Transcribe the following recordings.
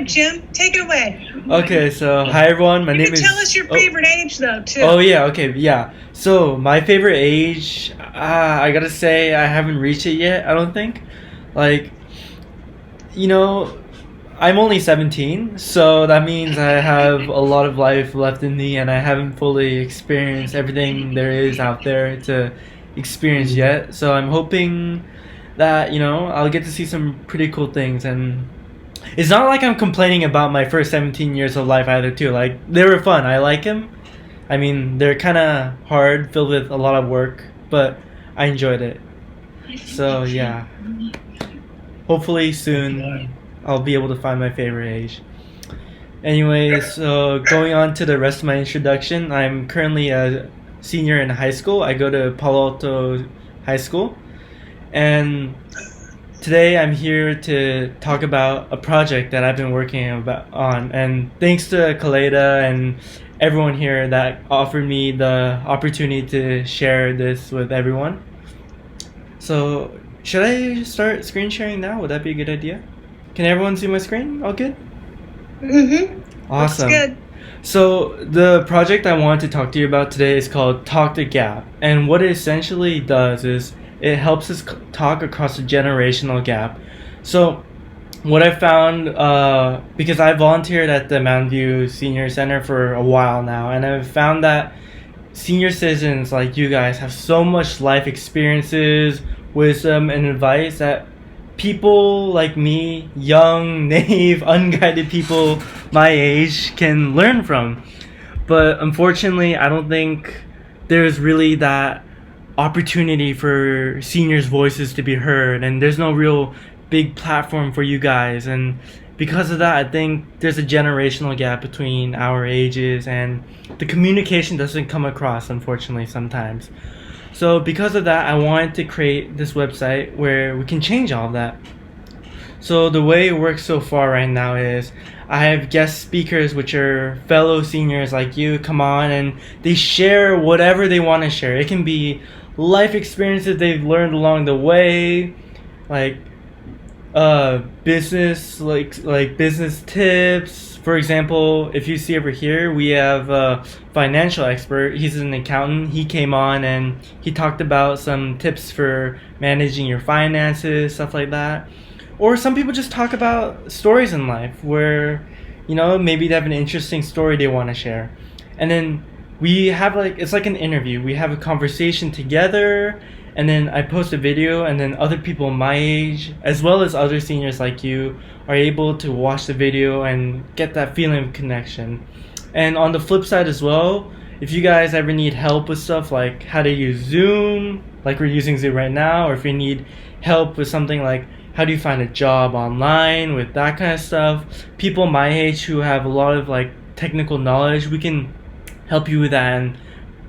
Jim, take it away. Okay, so hi everyone. My You name can is. tell us your favorite age, though, too. Oh yeah. Okay. Yeah. So my favorite age, I gotta say I haven't reached it yet. I don't think. Like, you know, I'm only 17, so that means I have a lot of life left in me, and I haven't fully experienced everything there is out there to experience yet. So I'm hoping that I'll get to see some pretty cool things, and it's not like I'm complaining about my first 17 years of life either too. Like, they were fun. I like them. I mean, they're kind of hard, filled with a lot of work, but I enjoyed it. So yeah, hopefully soon I'll be able to find my favorite age. Anyways, so going on to the rest of my introduction, I'm currently a senior in high school. I go to Palo Alto High School, and today I'm here to talk about a project that I've been working on. And thanks to Kaleda and everyone here that offered me the opportunity to share this with everyone. So, should I start screen sharing now? Would that be a good idea? Can everyone see my screen? All good? Mm-hmm. Awesome. Looks good. So the project I wanted to talk to you about today is called TalkTheGap, and what it essentially does is it helps us talk across a generational gap. So what I found, because I volunteered at the Mountain View Senior Center for a while now, and I've found that senior citizens like you guys have so much life experiences, wisdom, and advice that people like me, young, naive, unguided people my age, can learn from. But unfortunately, I don't think there's really that opportunity for seniors' voices to be heard, and there's no real big platform for you guys. And because of that, I think there's a generational gap between our ages, and the communication doesn't come across, unfortunately, sometimes. So because of that, I wanted to create this website where we can change all of that. So the way it works so far right now is I have guest speakers, which are fellow seniors like you, come on, and they share whatever they want to share. It can be life experiences they've learned along the way, like business, like business tips. For example, if you see over here, we have a financial expert. He's an accountant. He came on and he talked about some tips for managing your finances, stuff like that. Or some people just talk about stories in life where, maybe they have an interesting story they want to share. And then we have it's like an interview. We have a conversation together, and then I post a video, and then other people my age, as well as other seniors like you, are able to watch the video and get that feeling of connection. And on the flip side as well, if you guys ever need help with stuff like how to use Zoom, like we're using Zoom right now, or if you need help with something like how do you find a job online, with that kind of stuff, people my age who have a lot of technical knowledge, we can help you with that. And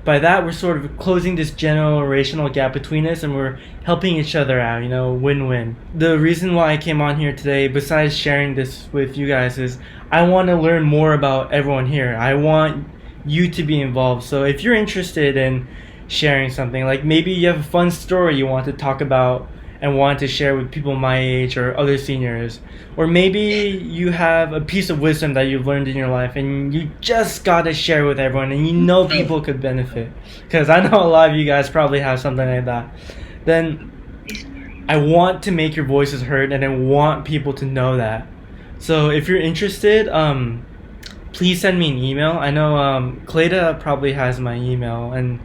by that, we're sort of closing this generational gap between us, and we're helping each other out, win-win. The reason why I came on here today, besides sharing this with you guys, is I want to learn more about everyone here. I want you to be involved. So if you're interested in sharing something, like maybe you have a fun story you want to talk about and want to share with people my age or other seniors, or maybe you have a piece of wisdom that you've learned in your life and you just got to share with everyone, and people could benefit, because I know a lot of you guys probably have something like that, then I want to make your voices heard, and I want people to know that. So if you're interested, please send me an email. I know Cleda probably has my email, and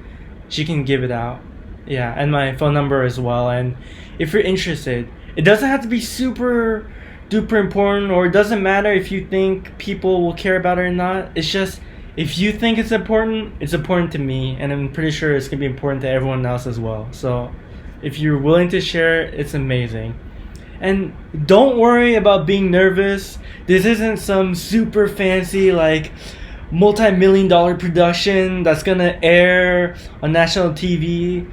she can give it out. Yeah, and my phone number as well. And if you're interested, it doesn't have to be super duper important, or it doesn't matter if you think people will care about it or not. It's just, if you think it's important to me, and I'm pretty sure it's going to be important to everyone else as well. So if you're willing to share, it's amazing. And don't worry about being nervous. This isn't some super fancy multi-million-dollar production that's gonna air on national TV.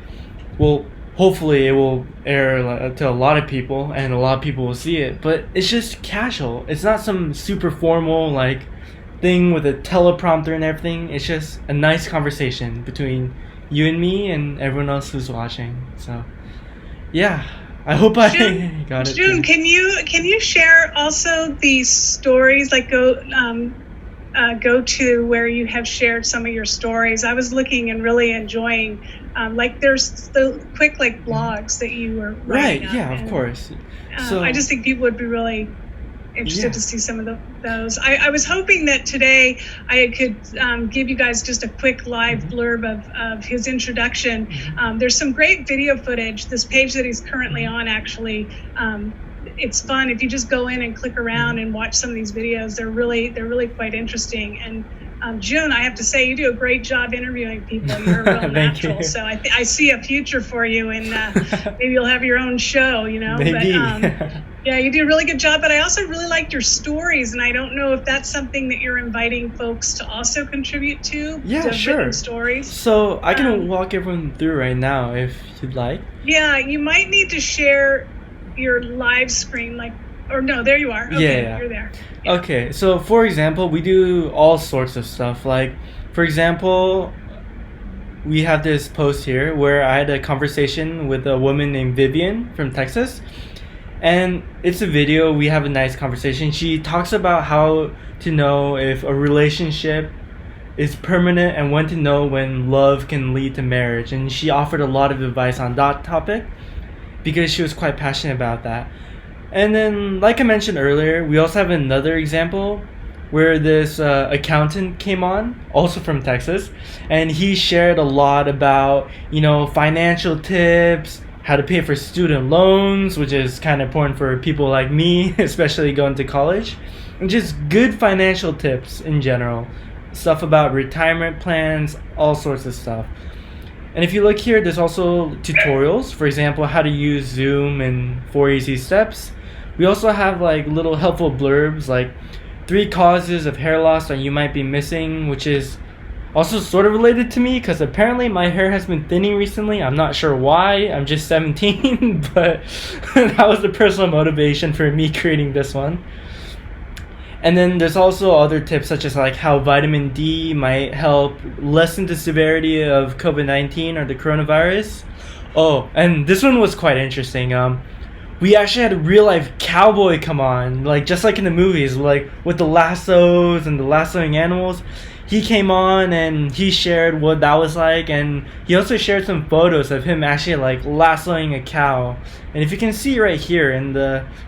Well, hopefully it will air to a lot of people, and a lot of people will see it. But it's just casual. It's not some super formal thing with a teleprompter and everything. It's just a nice conversation between you and me and everyone else who's watching. So yeah, I hope I June, got it. June, can you share also these stories? Like go to where you have shared some of your stories. I was looking and really enjoying. Like there's the quick like blogs that you were writing. Right. Yeah. Of course. So I just think people would be really interested to see some of those. I was hoping that today I could give you guys just a quick live blurb of his introduction. There's some great video footage. This page that he's currently on, actually, it's fun if you just go in and click around and watch some of these videos. They're really quite interesting. And June, I have to say, you do a great job interviewing people. You're a real natural. So I see a future for you, and maybe you'll have your own show. Maybe. But, yeah, you do a really good job, but I also really liked your stories, and I don't know if that's something that you're inviting folks to also contribute to. Yeah, sure. Written stories. So I can walk everyone through right now if you'd like. Yeah, you might need to share your live screen, or no, there you are. Okay, yeah. You're there. Yeah. Okay, so for example, we do all sorts of stuff. Like, for example, we have this post here where I had a conversation with a woman named Vivian from Texas. And it's a video, we have a nice conversation. She talks about how to know if a relationship is permanent and when to know when love can lead to marriage. And she offered a lot of advice on that topic because she was quite passionate about that. And then, like I mentioned earlier, we also have another example where this accountant came on, also from Texas, and he shared a lot about, financial tips, how to pay for student loans, which is kind of important for people like me, especially going to college, and just good financial tips in general. Stuff about retirement plans, all sorts of stuff. And if you look here, there's also tutorials, for example, how to use Zoom in 4 easy steps. We also have like little helpful blurbs like 3 causes of hair loss that you might be missing, which is also sort of related to me because apparently my hair has been thinning recently. I'm not sure why. I'm just 17, but that was the personal motivation for me creating this one. And then there's also other tips such as like how vitamin D might help lessen the severity of COVID-19 or the coronavirus. Oh, and this one was quite interesting. We actually had a real life cowboy come on, like just like in the movies, like with the lassos and the lassoing animals. He came on and he shared what that was like, and he also shared some photos of him actually like lassoing a cow. And if you can see right here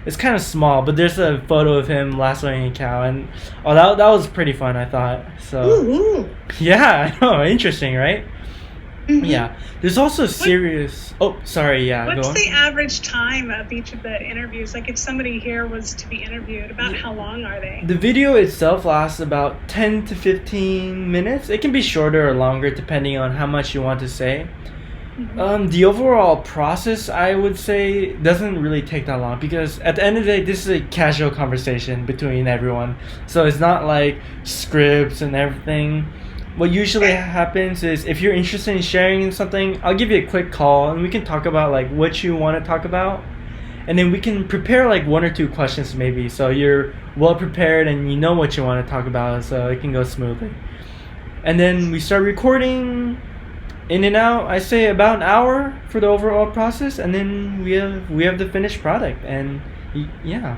it's kind of small, but there's a photo of him lassoing a cow, and that was pretty fun, I thought. So Ooh. Yeah, I know, interesting, right? Mm-hmm. Yeah, there's also serious. Oh, sorry. Yeah. What's go on. the average time of each of the interviews? Like, if somebody here was to be interviewed, about how long are they? The video itself lasts about 10 to 15 minutes. It can be shorter or longer depending on how much you want to say. Mm-hmm. The overall process, I would say, doesn't really take that long because at the end of the day, this is a casual conversation between everyone. So it's not like scripts and everything. What usually happens is if you're interested in sharing something, I'll give you a quick call and we can talk about like what you want to talk about. And then we can prepare like 1 or 2 questions maybe so you're well prepared and you know what you want to talk about so it can go smoothly. And then we start recording in and out, I say about an hour for the overall process, and then we have the finished product. And yeah.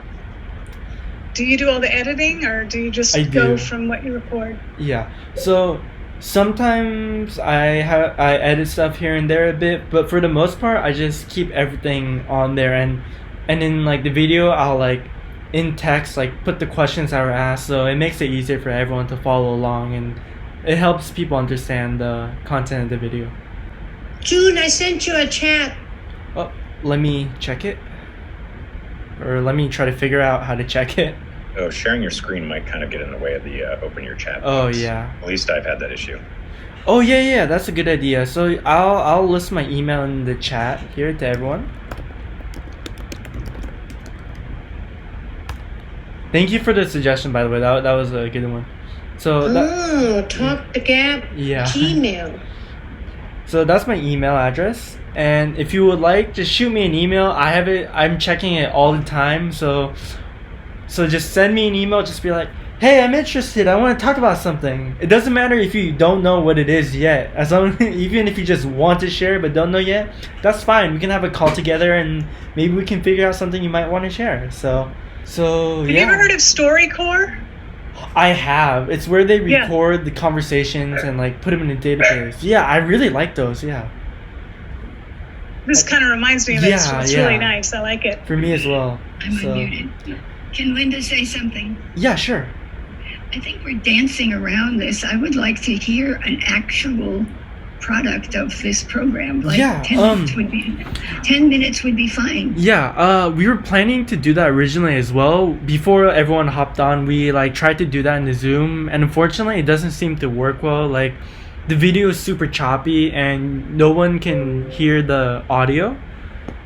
Do you do all the editing, or do you just go from what you record? Yeah. So sometimes I edit stuff here and there a bit, but for the most part, I just keep everything on there, and in like the video, I'll like in text like put the questions that were asked, so it makes it easier for everyone to follow along, and it helps people understand the content of the video. June, I sent you a chat. Oh, let me check it. Or let me try to figure out how to check it. Oh, sharing your screen might kind of get in the way of the open your chat. Oh, box. yeah. At least I've had that issue. Oh, yeah, that's a good idea. So I'll list my email in the chat here to everyone. Thank you for the suggestion, by the way. That was a good one. So TalkTheGap Gmail. So that's my email address. And if you would like, just shoot me an email. I have it. I'm checking it all the time. So just send me an email. Just be like, hey, I'm interested. I want to talk about something. It doesn't matter if you don't know what it is yet. As long even if you just want to share but don't know yet, that's fine. We can have a call together and maybe we can figure out something you might want to share. So Have you ever heard of StoryCorps? I have. It's where they record the conversations and like put them in a database. Yeah, I really like those. Yeah. This kind of reminds me of it. It's really nice. I like it. For me as well. I'm unmuted. Can Linda say something? Yeah, sure. I think we're dancing around this. I would like to hear an actual product of this program. Like 10 minutes would be fine. Yeah, we were planning to do that originally as well. Before everyone hopped on, we like tried to do that in the Zoom, and unfortunately it doesn't seem to work well. Like the video is super choppy and no one can hear the audio.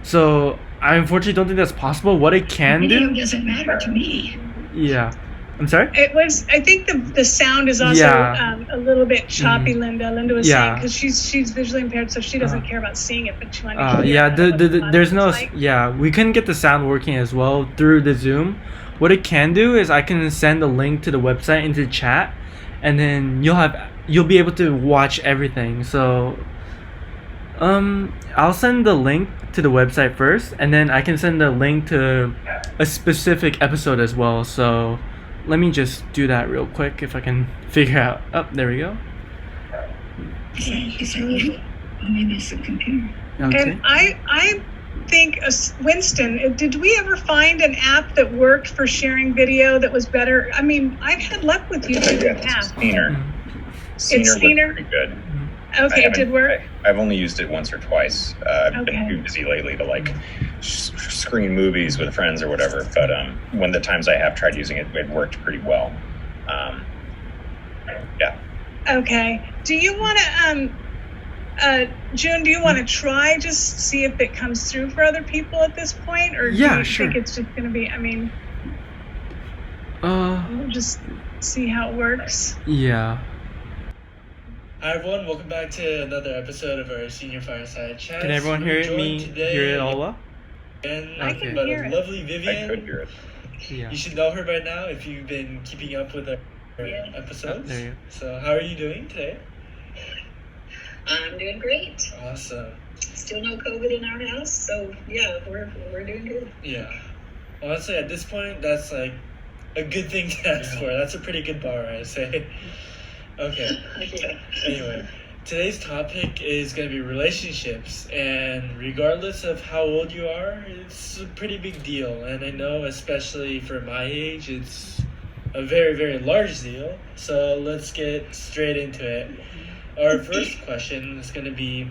So I unfortunately don't think that's possible. What I can do... Video doesn't matter to me. Yeah. I'm sorry? I think the sound is also a little bit choppy, Linda. Linda was saying, because she's visually impaired, so she doesn't care about seeing it, but she wanted to hear there's no... we couldn't get the sound working as well through the Zoom. What I can do is I can send a link to the website into the chat, and then you'll be able to watch everything. So I'll send the link to the website first, and then I can send the link to a specific episode as well. So let me just do that real quick if I can figure out. Oh, there we go. Is that you? Or maybe it's the computer. Okay. And I think, Winston, did we ever find an app that worked for sharing video that was better? I mean, I've had luck with YouTube in the past. Scener was pretty good. Okay, it did work? I've only used it once or twice. I've been too busy lately to like screen movies with friends or whatever. But when the times I have tried using it, it worked pretty well. Yeah. Okay. Do you want to, June, do you want to try just see if it comes through for other people at this point? Or do you think it's just going to be, we'll just see how it works? Yeah. Hi everyone, welcome back to another episode of our Senior Fireside Chat. Can everyone hear it all well? And I can hear it. Lovely Vivian. I could hear it. Yeah. You should know her by now if you've been keeping up with our episodes. There you go. So how are you doing today? I'm doing great. Awesome. Still no COVID in our house, so yeah, we're doing good. Yeah. Honestly, at this point, that's like a good thing to ask for. That's a pretty good bar, I say. Okay. Yeah. Anyway, today's topic is going to be relationships, and regardless of how old you are, it's a pretty big deal. And I know, especially for my age, it's a very, very large deal. So let's get straight into it. Our first question is going to be,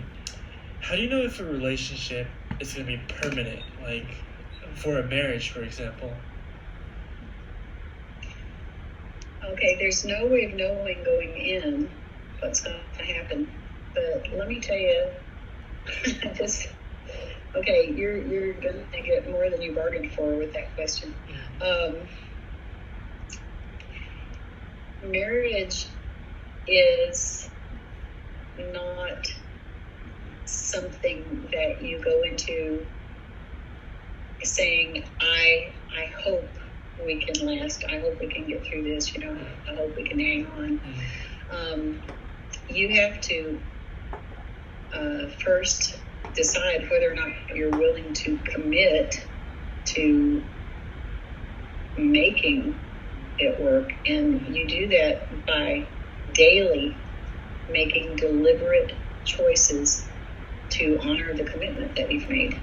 how do you know if a relationship is going to be permanent, like for a marriage, for example? Okay, there's no way of knowing going in what's going to happen. But let me tell you, you're going to get more than you bargained for with that question. Marriage is not something that you go into saying, I hope we can last. I hope we can get through this. I hope we can hang on. You have to first decide whether or not you're willing to commit to making it work, and you do that by daily making deliberate choices to honor the commitment that you've made.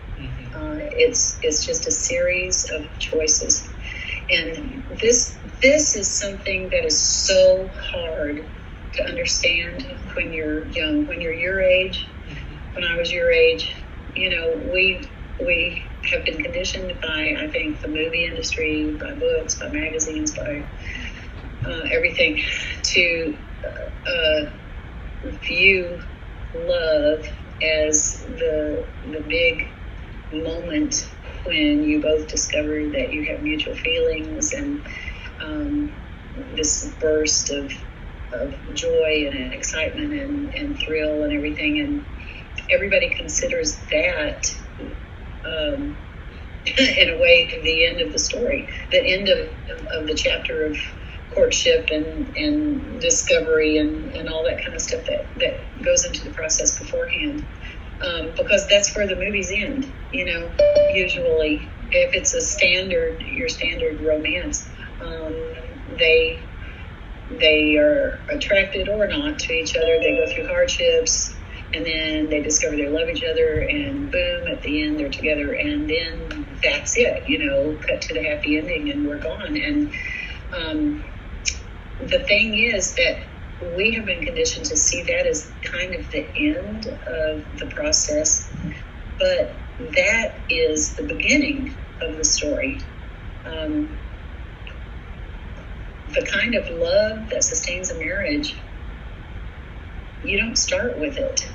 It's just a series of choices. And this is something that is so hard to understand when you're young. When you're your age, when I was your age, we have been conditioned by, I think, the movie industry, by books, by magazines, by everything, to view love as the big moment when you both discover that you have mutual feelings and this burst of joy and excitement and thrill and everything. And everybody considers that in a way the end of the story, the end of the chapter of courtship and discovery and all that kind of stuff that goes into the process beforehand. Because that's where the movies end, usually if it's your standard romance, they are attracted or not to each other. They go through hardships, and then they discover they love each other, and boom, at the end they're together, and then that's it, cut to the happy ending, and we're gone. And the thing is that we have been conditioned to see that as kind of the end of the process, but that is the beginning of the story. The kind of love that sustains a marriage, you don't start with it.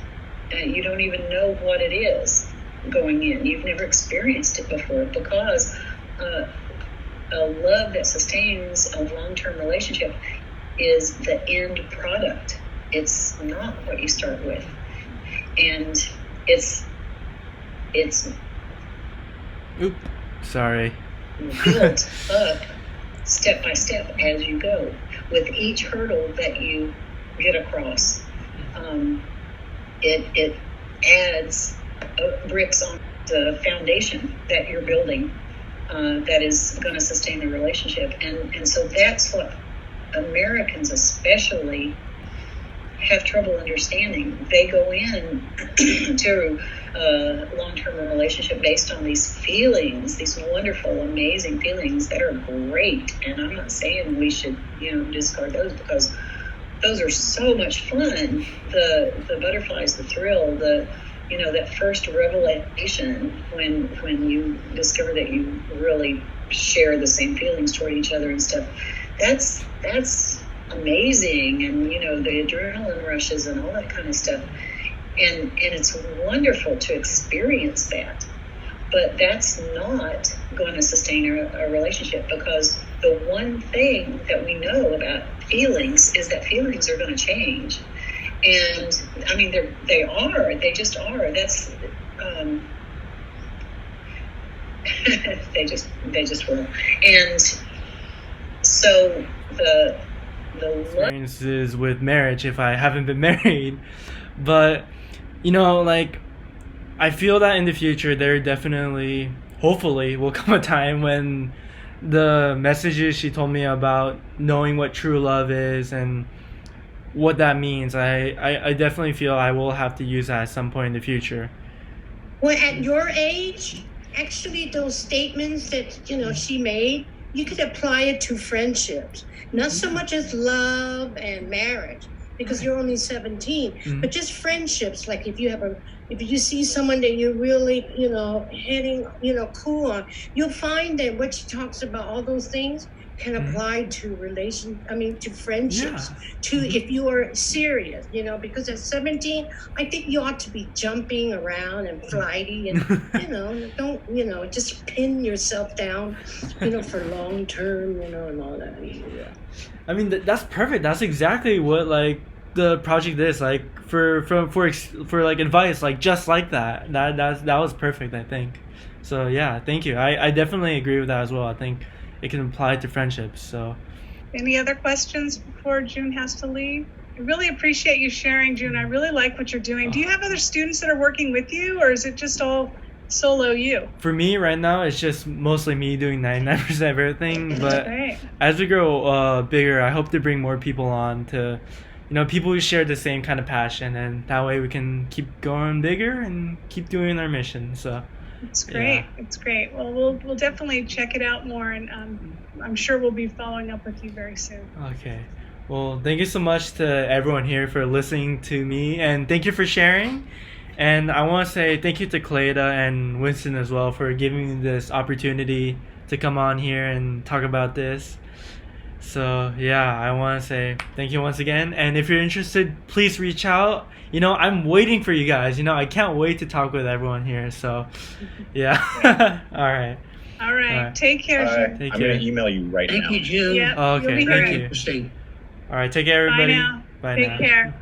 You don't even know what it is going in. You've never experienced it before, because a love that sustains a long-term relationship is the end product. It's not what you start with. And it's sorry. built up step by step as you go, with each hurdle that you get across. It adds bricks on the foundation that you're building that is going to sustain the relationship. And so that's what Americans especially have trouble understanding. They go in to a long-term relationship based on these feelings, these wonderful, amazing feelings that are great. And I'm not saying we should, discard those, because those are so much fun. The butterflies, the thrill, that first revelation when you discover that you really share the same feelings toward each other and stuff. That's amazing, and the adrenaline rushes and all that kind of stuff, and it's wonderful to experience that. But that's not going to sustain a relationship, because the one thing that we know about feelings is that feelings are going to change. And I mean, they just are. That's they just will. And so the experiences with marriage, if I haven't been married, but I feel that in the future there definitely, hopefully, will come a time when the messages she told me about knowing what true love is and what that means, I definitely feel I will have to use that at some point in the future. Well, at your age, actually those statements that she made, you could apply it to friendships, not so much as love and marriage, because you're only 17, but just friendships. Like if you see someone that you're really hitting cool on, you'll find that what she talks about, all those things can apply to to friendships, if you are serious, because at 17, I think you ought to be jumping around and flighty and, don't, just pin yourself down, for long term, and all that. Yeah. I mean, that's perfect. That's exactly what, the project is, for advice, just like that. That was perfect, I think. So, yeah, thank you. I definitely agree with that as well. I think it can apply to friendships. So, any other questions before June has to leave? I really appreciate you sharing, June. I really like what you're doing. Do you have other students that are working with you, or is it just all solo you? For me right now, it's just mostly me doing 99% of everything. But as we grow bigger, I hope to bring more people on to, people who share the same kind of passion, and that way we can keep going bigger and keep doing our mission. So. It's great. Yeah. It's great. Well, we'll definitely check it out more, and I'm sure we'll be following up with you very soon. Okay. Well, thank you so much to everyone here for listening to me, and thank you for sharing. And I want to say thank you to Cleda and Winston as well for giving me this opportunity to come on here and talk about this. So, yeah, I want to say thank you once again. And if you're interested, please reach out. I'm waiting for you guys. I can't wait to talk with everyone here. So, yeah. All right. Take care, June. I'm going to email you right now. Thank you, June. Yeah, okay, thank you. All right, take care, everybody. Bye now. Bye Take now. care.